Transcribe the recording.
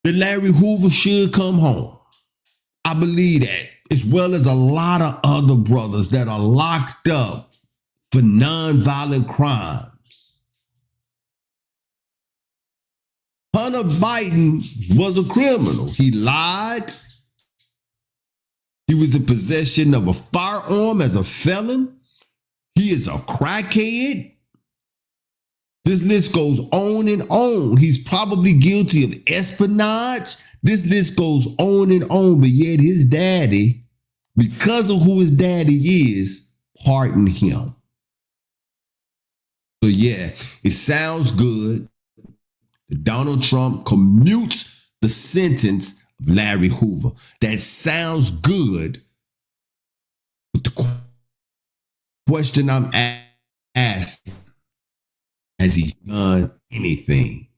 that Larry Hoover should come home. I believe that, as well as a lot of other brothers that are locked up for nonviolent crimes. Hunter Biden was a criminal. He lied. He was in possession of a firearm as a felon. He is a crackhead. This list goes on and on. He's probably guilty of espionage. This list goes on and on, but yet his daddy, because of who his daddy is, pardoned him. So yeah, it sounds good that Donald Trump commutes the sentence of Larry Hoover. That sounds good. But the question I'm asking, has he done anything?